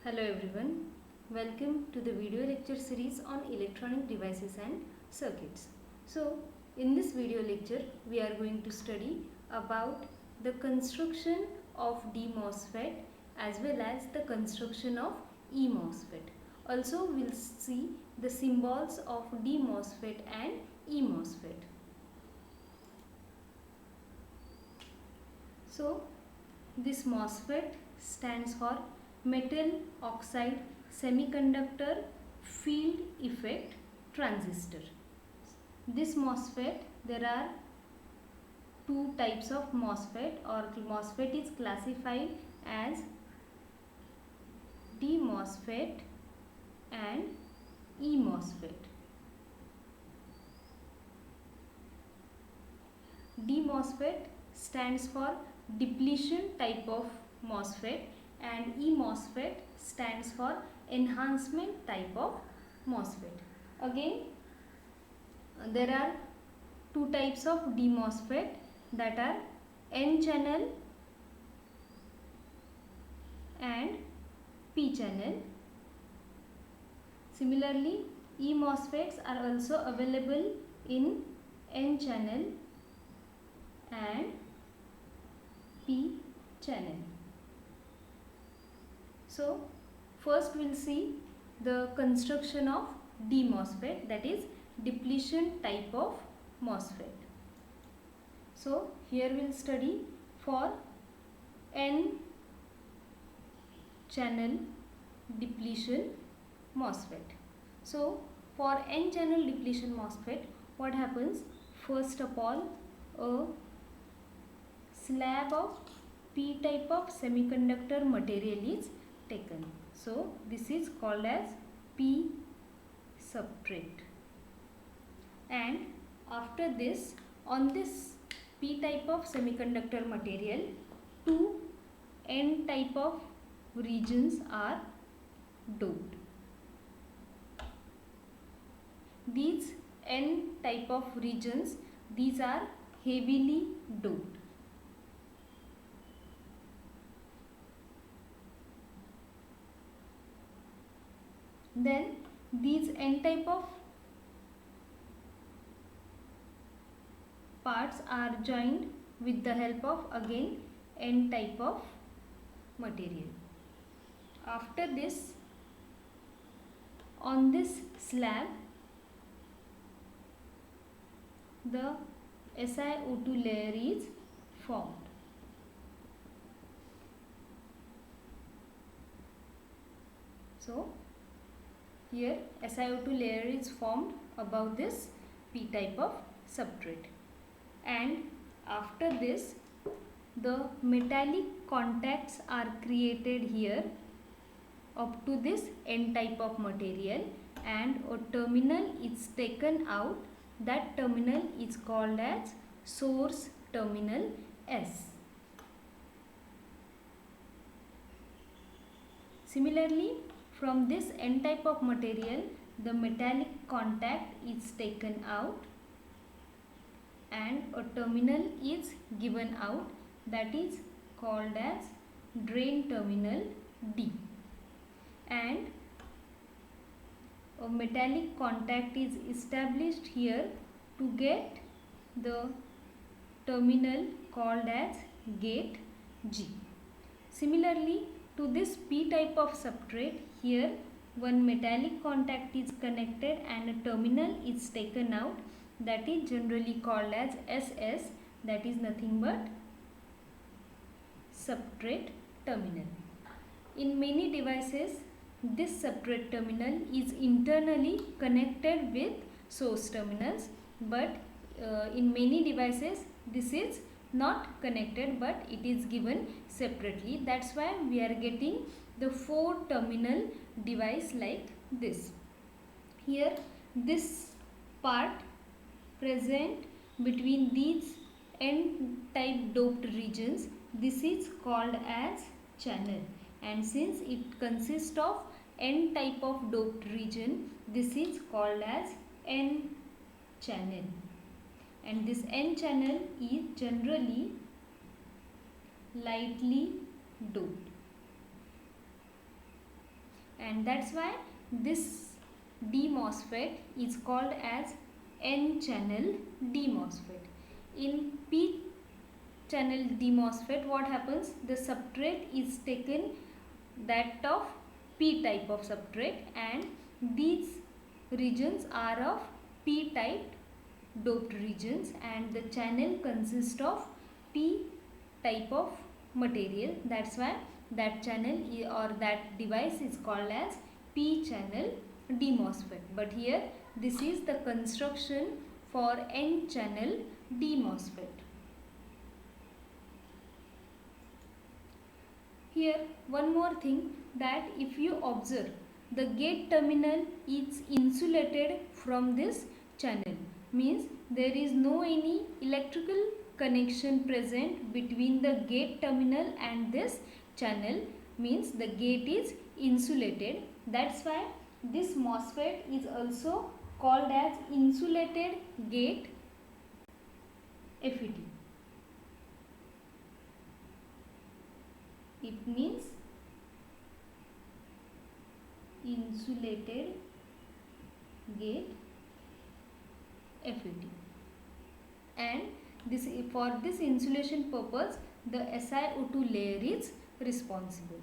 Hello everyone, welcome to the video lecture series on electronic devices and circuits. So in this video lecture we are going to study about the construction of DMOSFET as well as the construction of eMOSFET. Also we will see the symbols of DMOSFET and eMOSFET. So this MOSFET stands for metal oxide semiconductor field effect transistor. This MOSFET, there are two types of MOSFET, or MOSFET is classified as DMOSFET and eMOSFET. DMOSFET stands for depletion type of MOSFET and eMOSFET stands for enhancement type of MOSFET. Again, there are two types of DMOSFET, that are N channel and P channel. Similarly, eMOSFETs are also available in N channel and P channel. So first we will see the construction of DMOSFET, that is depletion type of MOSFET. So here we will study for N channel depletion MOSFET. So for N channel depletion MOSFET, what happens? First of all, a slab of P type of semiconductor material is taken. So this is called as P substrate, and after this, on this P type of semiconductor material, two N type of regions are doped. These N type of regions, these are heavily doped. Then these N type of parts are joined with the help of again N type of material. After this, on this slab, the SiO2 layer is formed. So here SiO2 layer is formed above this P type of substrate, and after this the metallic contacts are created here up to this N type of material, and a terminal is taken out. That terminal is called as source terminal S. Similarly, from this N type of material, the metallic contact is taken out and a terminal is given out, that is called as drain terminal D, and a metallic contact is established here to get the terminal called as gate G. Similarly, to this P type of substrate, here one metallic contact is connected and a terminal is taken out, that is generally called as SS, that is nothing but substrate terminal. In many devices, this substrate terminal is internally connected with source terminals, but in many devices this is not connected, but it is given separately. That's why we are getting the 4 terminal device like this. Here this part present between these N type doped regions, this is called as channel, and since it consists of N type of doped region, this is called as N channel, and this N channel is generally lightly doped. and that's why this D MOSFET is called as N channel D MOSFET. In P channel D MOSFET, what happens? The substrate is taken that of P type of substrate, and these regions are of P type doped regions, and the channel consists of P type of material. That's why that channel or that device is called as P channel D MOSFET. But here this is the construction for N channel D MOSFET. Here one more thing, that if you observe, the gate terminal is insulated from this channel, means there is no any electrical connection present between the gate terminal and this channel, means the gate is insulated. That's why this MOSFET is also called as insulated gate FET. It means insulated gate FET, and this, for this insulation purpose, the SiO2 layer is responsible.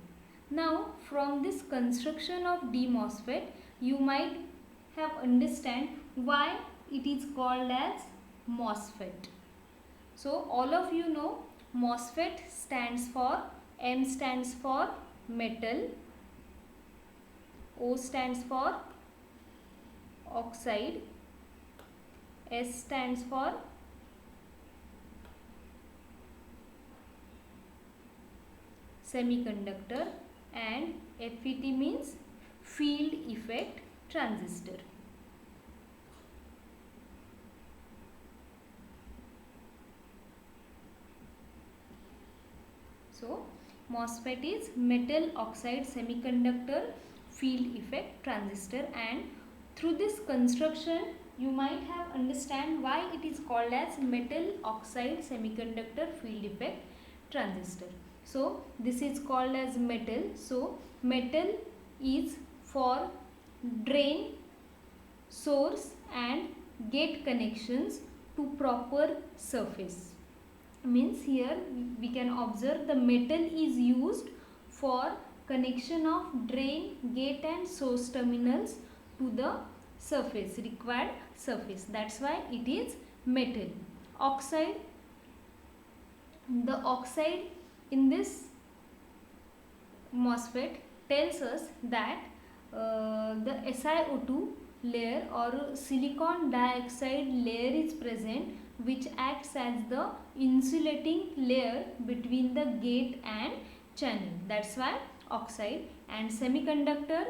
Now from this construction of D MOSFET, you might have understand why it is called as MOSFET. So all of you know MOSFET stands for, M stands for metal, O stands for oxide, S stands for semiconductor, and FET means field effect transistor. So MOSFET is metal oxide semiconductor field effect transistor, and through this construction you might have understand why it is called as metal oxide semiconductor field effect transistor. So this is called as metal. So metal is for drain, source and gate connections to proper surface. Means here we can observe the metal is used for connection of drain, gate and source terminals to the surface, required surface. That's why it is metal. Oxide, the oxide in this MOSFET tells us that the SiO2 layer or silicon dioxide layer is present, which acts as the insulating layer between the gate and channel. That's why oxide. And semiconductor,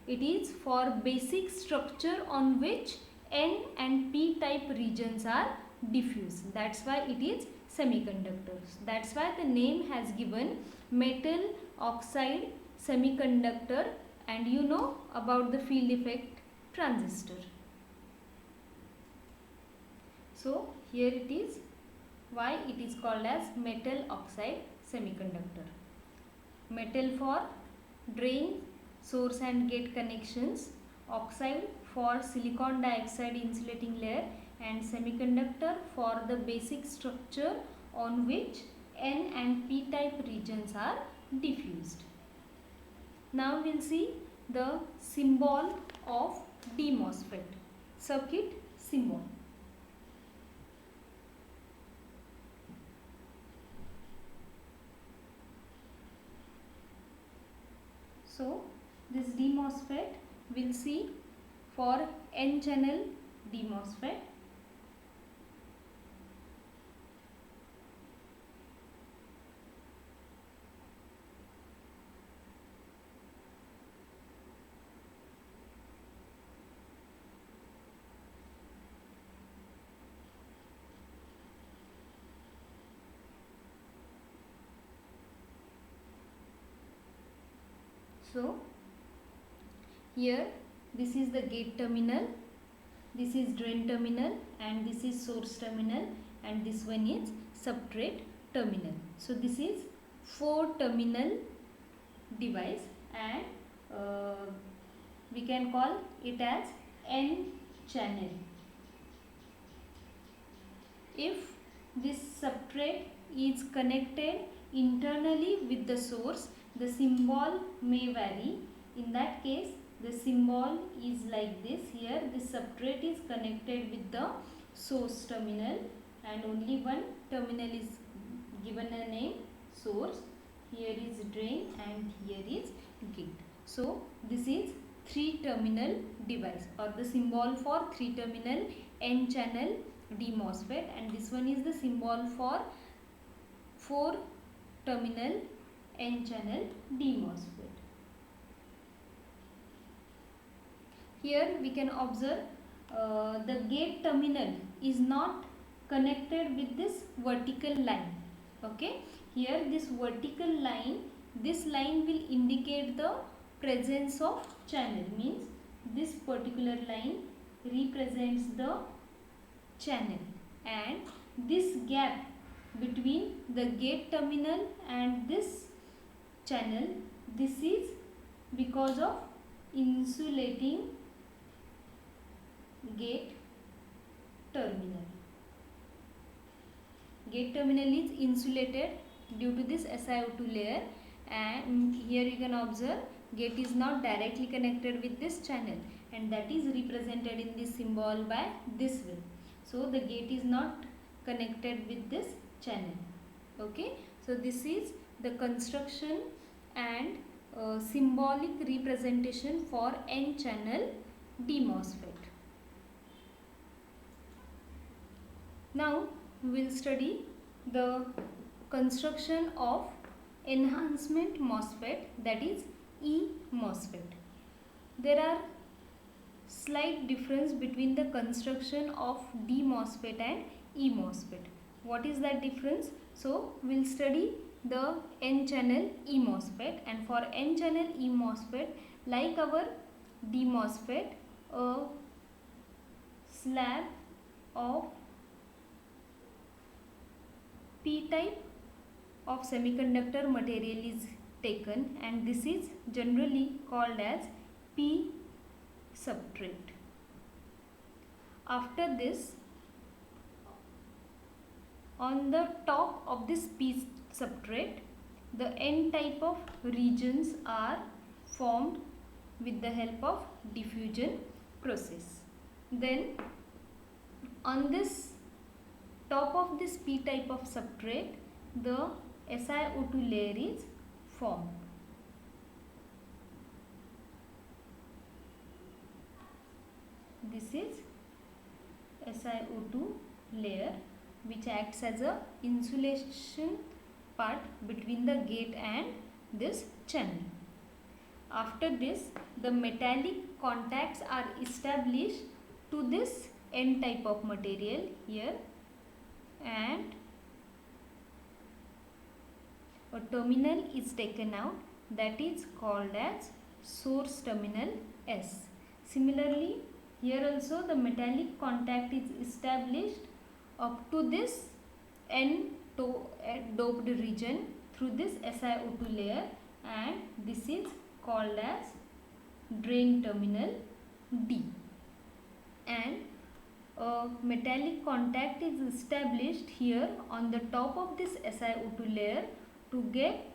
it is for basic structure on which N and P type regions are diffused. That's why it is semiconductors. That's why the name has given metal oxide semiconductor, and you know about the field effect transistor. So here it is why it is called as metal oxide semiconductor. Metal for drain, source and gate connections, oxide for silicon dioxide insulating layer, and semiconductor for the basic structure on which N and P type regions are diffused. Now we'll see the symbol of D MOSFET, circuit symbol. So this D MOSFET we'll see for N channel D MOSFET. So here this is the gate terminal, this is drain terminal, and this is source terminal, and this one is substrate terminal. So this is 4 terminal device, and we can call it as N channel. If this substrate is connected internally with the source, the symbol may vary. In that case, the symbol is like this. Here the substrate is connected with the source terminal and only one terminal is given a name, source. Here is drain and here is gate. So this is 3-terminal device, or the symbol for 3-terminal N channel D MOSFET, and this one is the symbol for 4-terminal N channel D MOSFET. Here we can observe the gate terminal is not connected with this vertical line. Okay, here this vertical line, this line will indicate the presence of channel, means this particular line represents the channel, and this gap between the gate terminal and this channel, this is because of insulating gate terminal. Gate terminal is insulated due to this SiO2 layer, and here you can observe gate is not directly connected with this channel, and that is represented in this symbol by this way. So the gate is not connected with this channel. Okay, so this is the construction and symbolic representation for N channel D MOSFET. Now we will study the construction of enhancement MOSFET, that is E MOSFET. There are slight difference between the construction of D MOSFET and E MOSFET. What is that difference? So we will study the N channel E MOSFET, and for N channel E MOSFET, like our D MOSFET, a slab of P-type of semiconductor material is taken, and this is generally called as P substrate. After this, on the top of this P substrate, the N type of regions are formed with the help of diffusion process. Then on this top of this P type of substrate, the SiO2 layer is formed. This is SiO2 layer, which acts as a insulation part between the gate and this channel. After this, the metallic contacts are established to this N type of material here, and a terminal is taken out, that is called as source terminal S. Similarly, here also the metallic contact is established up to this N doped region through this SiO2 layer, and this is called as drain terminal D. And a metallic contact is established here on the top of this SiO2 layer to get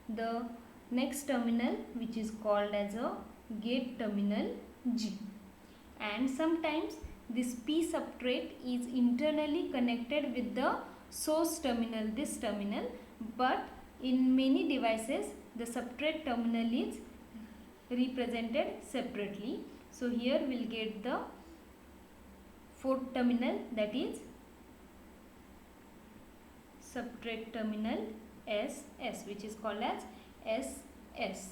the next terminal, which is called as a gate terminal G. And sometimes this P substrate is internally connected with the source terminal, this terminal, but in many devices the substrate terminal is represented separately. So here we will get the fourth terminal, that is substrate terminal SS, which is called as SS.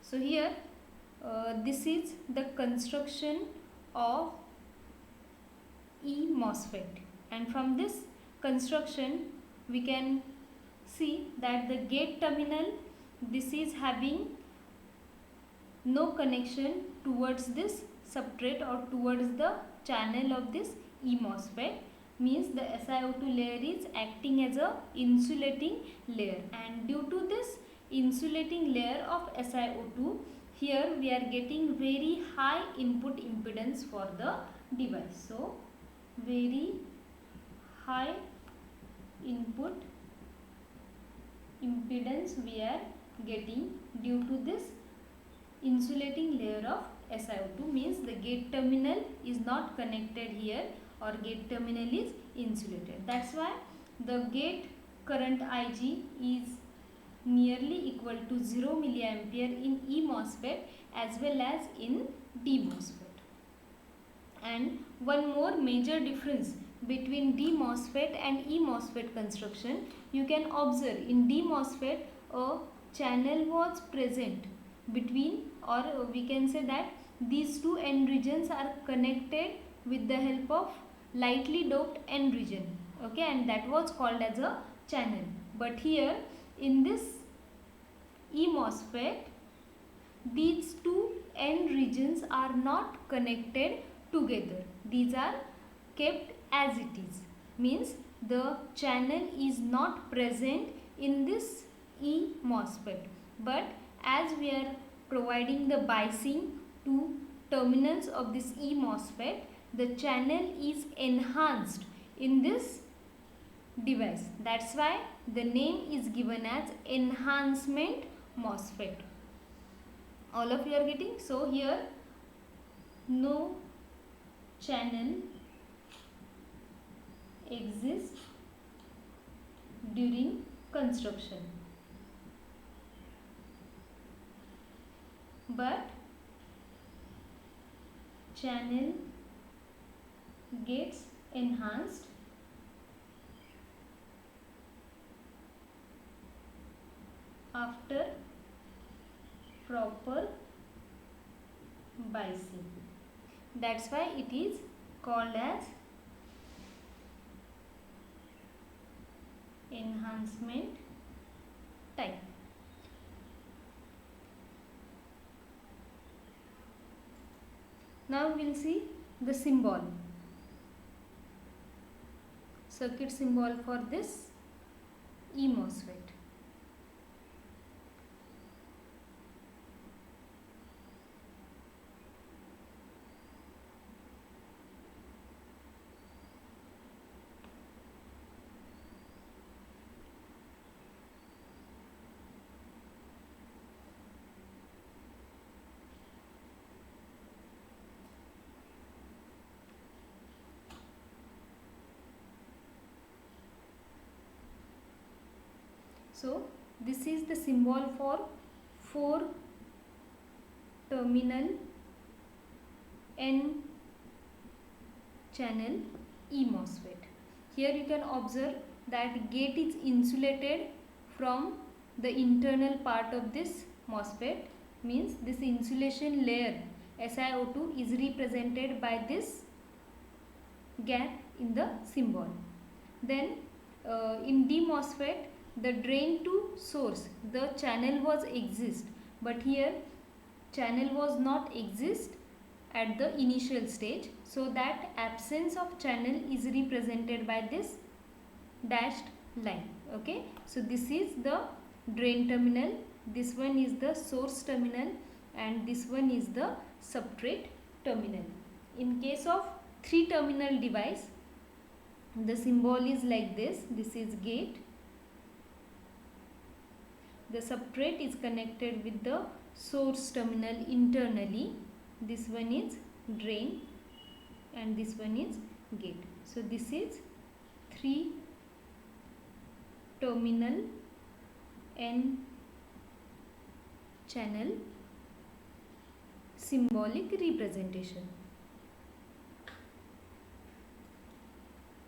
So here this is the construction of E MOSFET, and from this construction we can see that the gate terminal, this is having no connection towards this substrate or towards the channel of this E MOSFET, means the SiO2 layer is acting as a insulating layer, and due to this insulating layer of SiO2, here we are getting very high input impedance for the device. So very high input impedance we are getting due to this insulating layer of SiO2, means the gate terminal is not connected here or gate terminal is insulated. That's why the gate current Ig is nearly equal to 0 milliampere in E MOSFET as well as in D MOSFET. And one more major difference between D MOSFET and E MOSFET construction, you can observe in D MOSFET a channel was present between, or we can say that these two N regions are connected with the help of lightly doped N region, okay, and that was called as a channel. But here in this E MOSFET, these two N regions are not connected together. These are kept as it is, means the channel is not present in this E MOSFET, but as we are providing the biasing to terminals of this E MOSFET, the channel is enhanced in this device. That's why the name is given as enhancement MOSFET. All of you are getting? So here no channel exists during construction, but channel gets enhanced after proper biasing. That's why it is called as enhancement type. Now we will see the symbol, circuit symbol for this E MOSFET. So this is the symbol for 4 terminal N channel E MOSFET. Here you can observe that gate is insulated from the internal part of this MOSFET, means this insulation layer SiO2 is represented by this gap in the symbol. Then in D MOSFET, the drain to source, the channel was exist, but here channel was not exist at the initial stage, so that absence of channel is represented by this dashed line, okay. So this is the drain terminal, this one is the source terminal, and this one is the substrate terminal. In case of 3 terminal device, the symbol is like this. This is gate, the substrate is connected with the source terminal internally, this one is drain, and this one is gate. So this is 3 terminal N channel symbolic representation.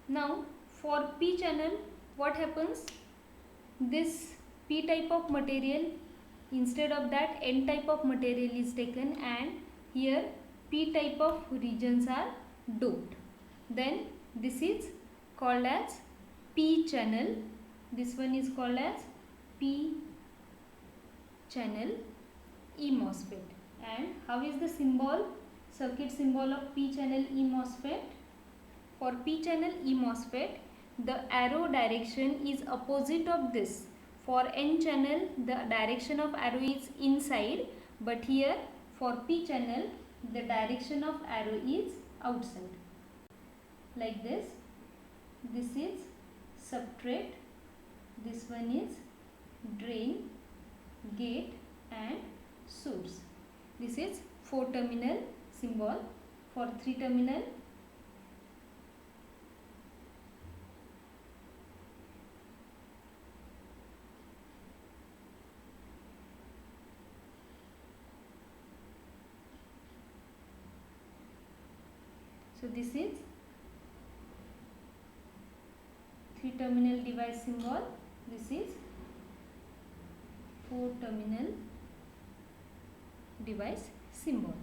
Now for P channel, what happens? This P type of material, instead of that N type of material is taken, and here P type of regions are doped. Then this is called as P channel, this one is called as P channel E MOSFET. And how is the symbol, circuit symbol of P channel E MOSFET? For P channel E MOSFET, the arrow direction is opposite of this. For N channel, the direction of arrow is inside, but here for P channel the direction of arrow is outside. Like this is substrate, this one is drain, gate and source. This is 4 terminal symbol. For 3 terminal, so this is 3 terminal device symbol, this is 4 terminal device symbol.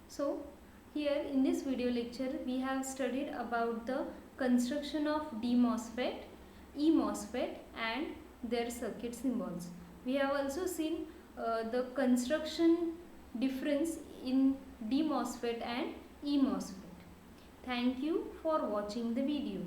So here in this video lecture we have studied about the construction of D MOSFET, E MOSFET and their circuit symbols. We have also seen the construction difference in D MOSFET and E MOSFET. Thank you for watching the video.